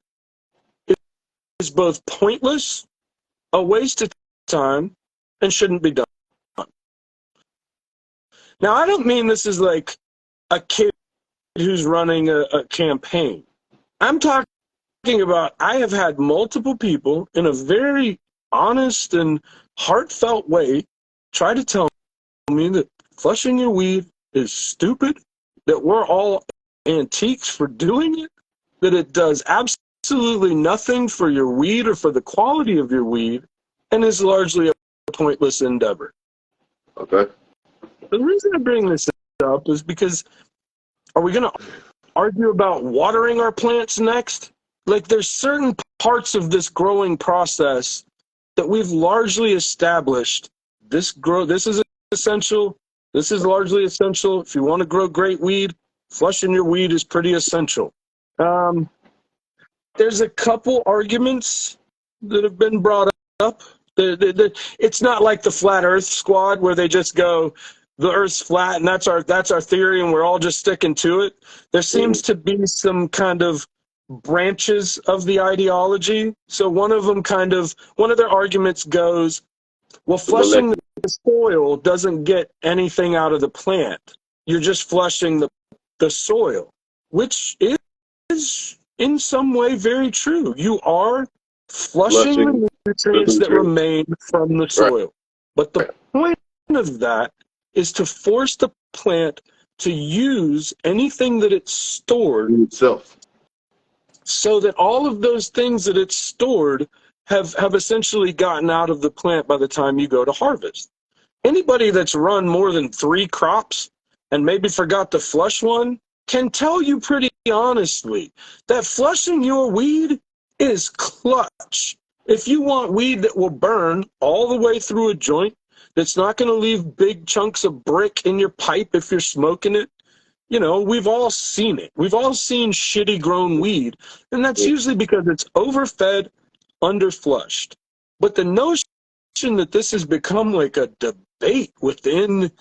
is both pointless, a waste of time, and shouldn't be done. Now, I don't mean this is like a kid who's running a campaign. I'm talking about I have had multiple people in a very honest and heartfelt way try to tell me that flushing your weed is stupid, that we're all antiques for doing it, that it does absolutely nothing for your weed or for the quality of your weed, and is largely a pointless endeavor. Okay. The reason I bring this up is because are we going to argue about watering our plants next? Like, there's certain parts of this growing process that we've largely established. This is essential. This is largely essential. If you want to grow great weed, flushing your weed is pretty essential. There's a couple arguments that have been brought up. It's not like the Flat Earth Squad where they just go, the Earth's flat and that's our theory and we're all just sticking to it. There seems to be some kind of branches of the ideology. So one of their arguments goes, well, flushing the soil doesn't get anything out of the plant. You're just flushing the soil, which is in some way very true. You are flushing the nutrients that remain from the soil. Right. But the point of that is to force the plant to use anything that it's stored itself, so that all of those things that it's stored have essentially gotten out of the plant by the time you go to harvest. Anybody that's run more than 3 crops and maybe forgot to flush one can tell you pretty honestly that flushing your weed is clutch. If you want weed that will burn all the way through a joint, that's not going to leave big chunks of brick in your pipe if you're smoking it, we've all seen it. We've all seen shitty grown weed, and that's usually because it's overfed, underflushed. But the notion that this has become like a debate within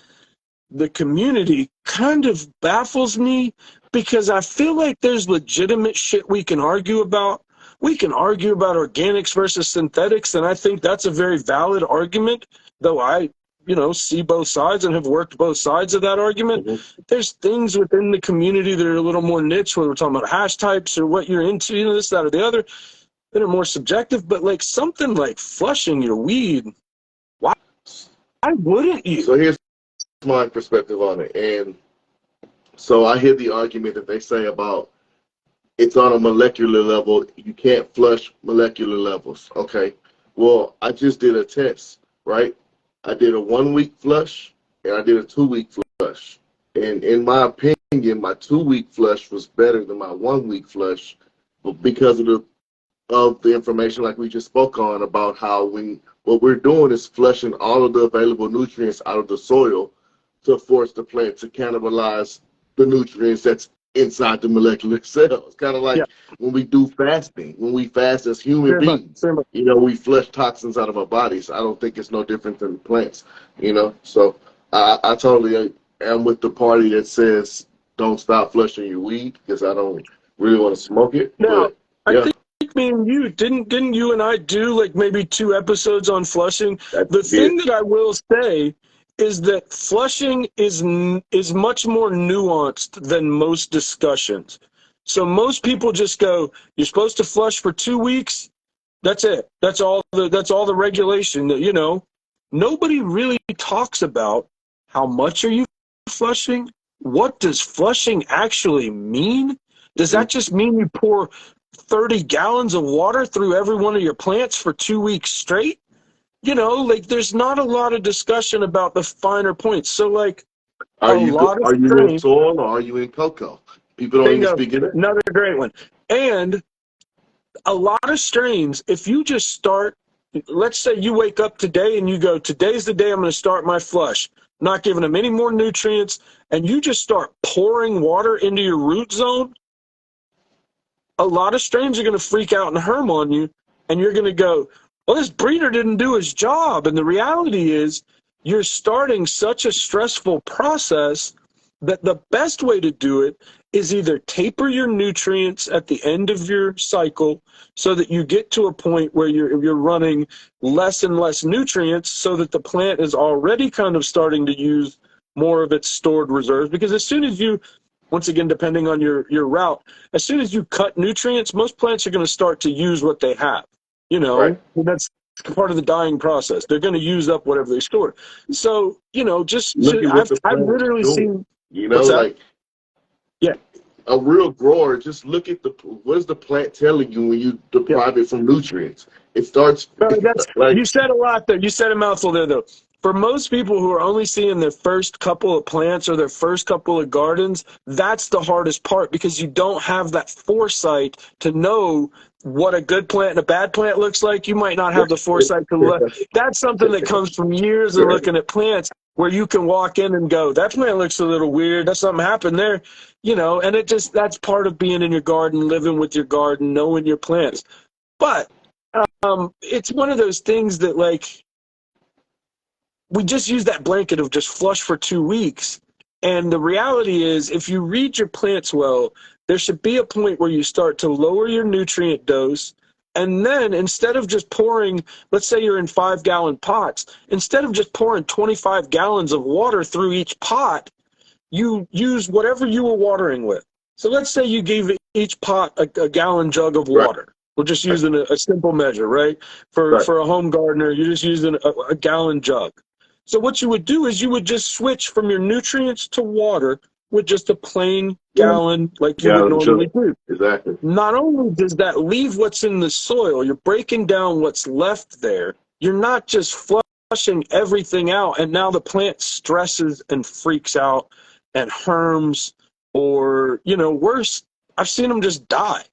the community kind of baffles me, because I feel like there's legitimate shit we can argue about. We can argue about organics versus synthetics, and I think that's a very valid argument, though I see both sides and have worked both sides of that argument. There's things within the community that are a little more niche, whether we're talking about hash types or what you're into, this, that, or the other, that are more subjective. But like something like flushing your weed, why wouldn't you? So here's my perspective on it. And so I hear the argument that they say about it's on a molecular level. You can't flush molecular levels. Okay. Well, I just did a test, right? I did a 1-week flush and I did a 2-week flush. And in my opinion, my 2-week flush was better than my 1-week flush, but because of the information like we just spoke on about how what we're doing is flushing all of the available nutrients out of the soil to force the plant to cannibalize the nutrients that's inside the molecular cells. Kind of like when we do fasting, when we fast as human beings, we flush toxins out of our bodies. I don't think it's no different than plants, So I totally am with the party that says don't stop flushing your weed, because I don't really want to smoke it. No, but, yeah. I think me and you didn't you and I do like maybe 2 episodes on flushing. The thing that I will say is that flushing is much more nuanced than most discussions. So most people just go, you're supposed to flush for 2 weeks. That's it. That's all the regulation that, nobody really talks about how much are you flushing? What does flushing actually mean? Does that just mean you pour 30 gallons of water through every one of your plants for 2 weeks straight? There's not a lot of discussion about the finer points. So, are you in soil or are you in cocoa? People don't even speak of it. Another great one. And a lot of strains, if you just start, let's say you wake up today and you go, today's the day I'm going to start my flush, not giving them any more nutrients, and you just start pouring water into your root zone, a lot of strains are going to freak out and herm on you and you're going to go, well, this breeder didn't do his job. And the reality is you're starting such a stressful process that the best way to do it is either taper your nutrients at the end of your cycle so that you get to a point where you're running less and less nutrients so that the plant is already kind of starting to use more of its stored reserves. Because as soon as you, once again, depending on your route, as soon as you cut nutrients, most plants are going to start to use what they have. You know, Right. and that's part of the dying process. They're going to use up whatever they stored. So, you know, Look at what the I've plant is literally doing. seen, You know, what's that? like Yeah. a real grower, just look at what's the plant telling you when you deprive it from nutrients? It starts That's, like you said a lot there. You said a mouthful there, though. For most people who are only seeing their first couple of plants or their first couple of gardens, that's the hardest part because you don't have that foresight to know what a good plant and a bad plant looks like. You might not have the foresight to look. That's something that comes from years of looking at plants where you can walk in and go, that plant looks a little weird. That's something happened there, you know, and that's part of being in your garden, living with your garden, knowing your plants. But it's one of those things that, like, we just use that blanket of just flush for 2 weeks. And the reality is, if you read your plants well, there should be a point where you start to lower your nutrient dose. And then instead of just pouring, let's say you're in 5-gallon pots, instead of just pouring 25 gallons of water through each pot, you use whatever you were watering with. So let's say you gave each pot a gallon jug of right, water. We're just using a simple measure, right? right, For a home gardener, you're just using a gallon jug. So what you would do is you would just switch from your nutrients to water with just a plain gallon like you would gallon normally jug. do. Exactly. Not only does that leave what's in the soil, you're breaking down what's left there. You're not just flushing everything out, and now the plant stresses and freaks out and herms, or, you know, worse, I've seen them just die.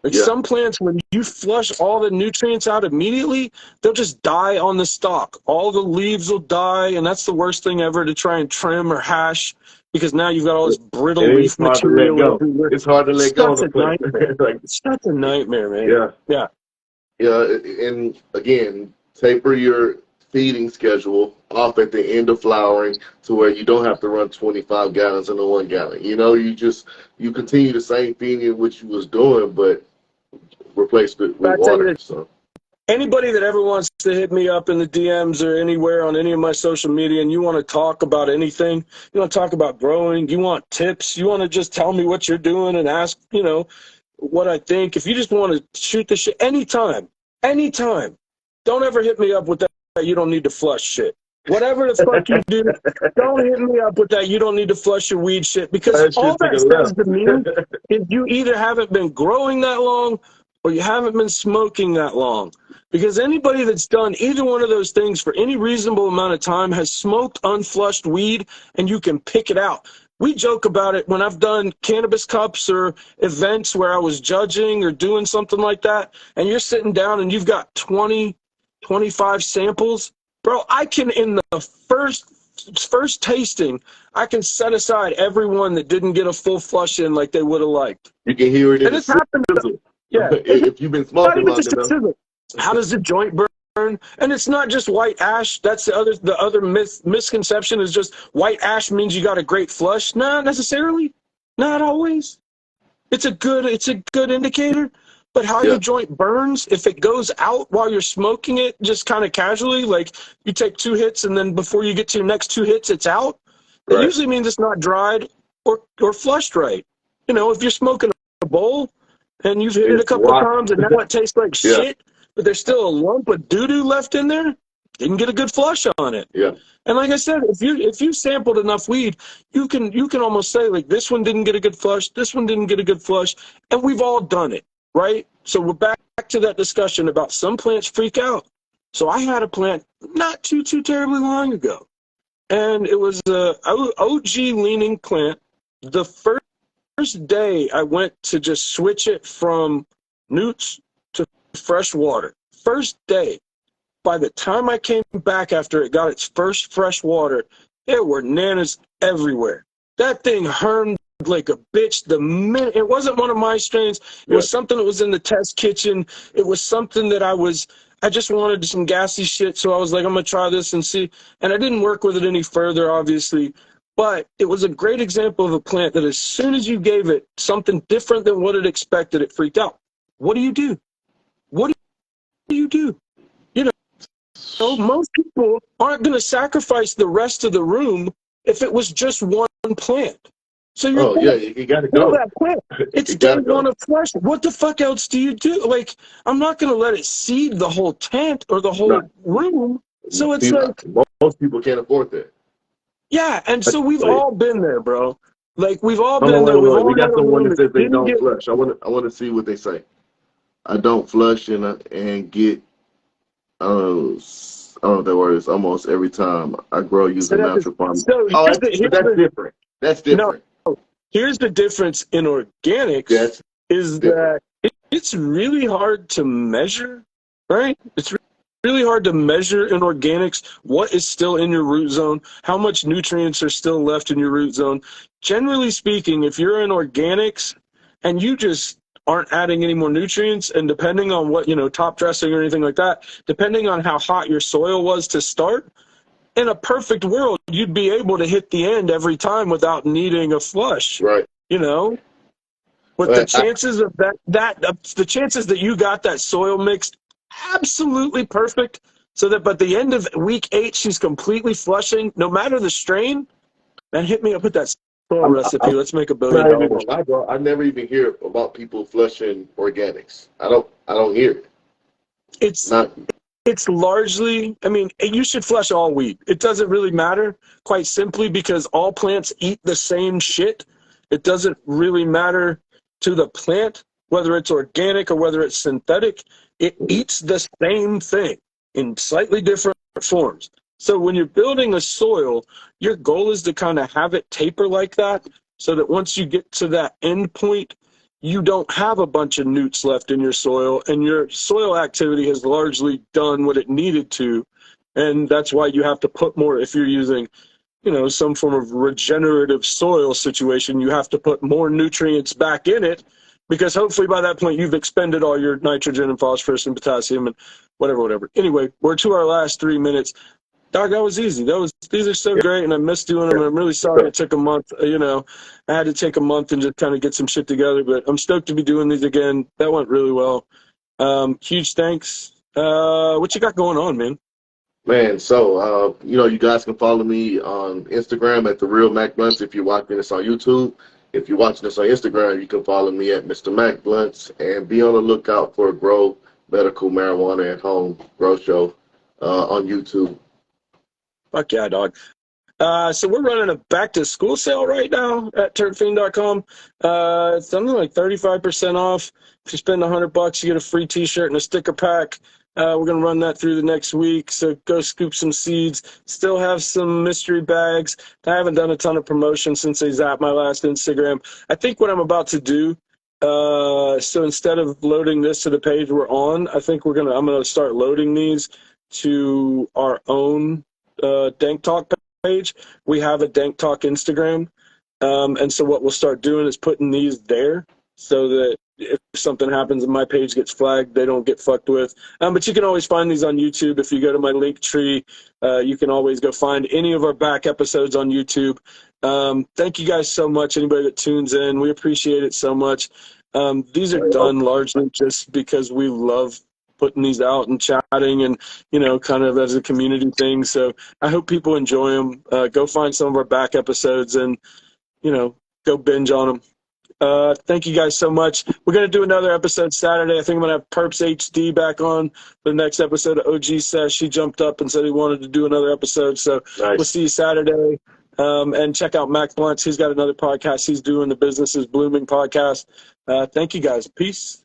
Like Yeah. some plants, when you flush all the nutrients out immediately, they'll just die on the stalk. All the leaves will die, and that's the worst thing ever to try and trim or hash because now you've got all this brittle And it's leaf hard to let material go. everywhere. It's hard to let go of Such the a plant. nightmare. Like, It's such a nightmare, man. yeah. Yeah. Yeah. And again, taper your feeding schedule off at the end of flowering to where you don't have to run 25 gallons in a 1 gallon. You know, you continue the same feeding which you was doing, but replace it But with I tell you water. this, So anybody that ever wants to hit me up in the DMs or anywhere on any of my social media and you want to talk about anything, you want to talk about growing, you want tips, you want to just tell me what you're doing and ask, you know, what I think. If you just want to shoot the shit anytime, don't ever hit me up with that you don't need to flush shit. Whatever the fuck you do, don't hit me up with that you don't need to flush your weed shit, because that all shit took that a says left. to me is you either haven't been growing that long or you haven't been smoking that long. Because anybody that's done either one of those things for any reasonable amount of time has smoked unflushed weed, and you can pick it out. We joke about it when I've done cannabis cups or events where I was judging or doing something like that, and you're sitting down and you've got 20, 25 samples. Bro, I can, in the first tasting, I can set aside everyone that didn't get a full flush in like they would have liked. You can hear it in And the it's happened. sizzle. Yeah. If you've been Not smoking even long just a enough. sizzle. How does the joint burn? And it's not just white ash. That's the other misconception is just white ash means you got a great flush. Not necessarily. Not always. It's a good indicator. But how Yeah, your joint burns, if it goes out while you're smoking it, just kind of casually, like you take 2 hits and then before you get to your next 2 hits, it's out. That right. usually means it's not dried or flushed right. You know, if you're smoking a bowl and you've hit it a It's couple of rock. times and now it tastes like Yeah, shit, but there's still a lump of doo-doo left in there, didn't get a good flush on it. yeah, And like I said, if you sampled enough weed, you can almost say, like, this one didn't get a good flush, this one didn't get a good flush, and we've all done it, right? So we're back to that discussion about some plants freak out. So I had a plant not too terribly long ago, and it was a OG leaning plant. The first day I went to just switch it from newts to fresh water. First day, by the time I came back after it got its first fresh water, there were nanas everywhere. That thing hermed like a bitch the minute. It wasn't one of my strains. It was something that was in the test kitchen. It was something that I just wanted some gassy shit, so I was like, I'm gonna try this and see. And I didn't work with it any further, obviously. But it was a great example of a plant that as soon as you gave it something different than what it expected, it freaked out. What do you do? What do you do? You know, most people aren't going to sacrifice the rest of the room if it was just one plant. So you got to go. That plant. It's day one of flush. What the fuck else do you do? Like, I'm not going to let it seed the whole tent or the whole room. So it's like most people can't afford that. Yeah, and so we've all been there, bro. Like we've all been there. We got someone that says they don't flush. I want to see what they say. I don't flush and get I don't know that word is almost every time I grow using natural farming. That's different. That's different. No, here's the difference in organics that it's really hard to measure, right? It's really hard to measure in organics what is still in your root zone, how much nutrients are still left in your root zone. Generally speaking, if you're in organics and you just aren't adding any more nutrients, and depending on what, top dressing or anything like that, depending on how hot your soil was to start, in a perfect world, you'd be able to hit the end every time without needing a flush. Right. But the chances of the chances that you got that soil mix absolutely perfect, so that by the end of week 8, she's completely flushing, no matter the strain, man, hit me up with that soil recipe. Let's make $1 billion. I never even hear about people flushing organics. I don't hear it. It's largely, you should flush all weed. It doesn't really matter, quite simply because all plants eat the same shit. It doesn't really matter to the plant, whether it's organic or whether it's synthetic. It eats the same thing in slightly different forms. So when you're building a soil, your goal is to kind of have it taper like that, so that once you get to that end point, you don't have a bunch of newts left in your soil, and your soil activity has largely done what it needed to. And that's why you have to put more, if you're using, some form of regenerative soil situation, you have to put more nutrients back in it, because hopefully by that point you've expended all your nitrogen and phosphorus and potassium and whatever. Anyway, we're to our last 3 minutes. Dog, that was easy. These are so great, and I miss doing them. And I'm really sorry it took a month. I had to take a month and just kind of get some shit together. But I'm stoked to be doing these again. That went really well. Huge thanks. What you got going on, man? Man, so you guys can follow me on Instagram at The Real Mac Blunts if you're watching this on YouTube. If you're watching this on Instagram, you can follow me at Mr. Mac Blunts, and be on the lookout for Grow Medical Marijuana at Home Grow Show on YouTube. Fuck yeah, dog. So we're running a back-to-school sale right now at turntfiend.com. It's something like 35% off. If you spend $100, you get a free T-shirt and a sticker pack. We're going to run that through the next week, so go scoop some seeds. Still have some mystery bags. I haven't done a ton of promotion since they zapped my last Instagram. I think what I'm about to do, so instead of loading this to the page we're on, I think I'm going to start loading these to our own Dank Talk page. We have a Dank Talk Instagram, and so what we'll start doing is putting these there, so that if something happens and my page gets flagged, they don't get fucked with. But you can always find these on YouTube. If you go to my link tree, you can always go find any of our back episodes on YouTube. Thank you guys so much, anybody that tunes in. We appreciate it so much. These are done largely just because we love putting these out and chatting and, kind of as a community thing. So I hope people enjoy them. Go find some of our back episodes and, go binge on them. Thank you guys so much. We're going to do another episode Saturday. I think I'm going to have Perps HD back on the next episode of OG Sesh. She jumped up and said he wanted to do another episode. So We'll see you Saturday. And check out Mac Blunts. He's got another podcast he's doing, the Business is Blooming podcast. Thank you guys. Peace.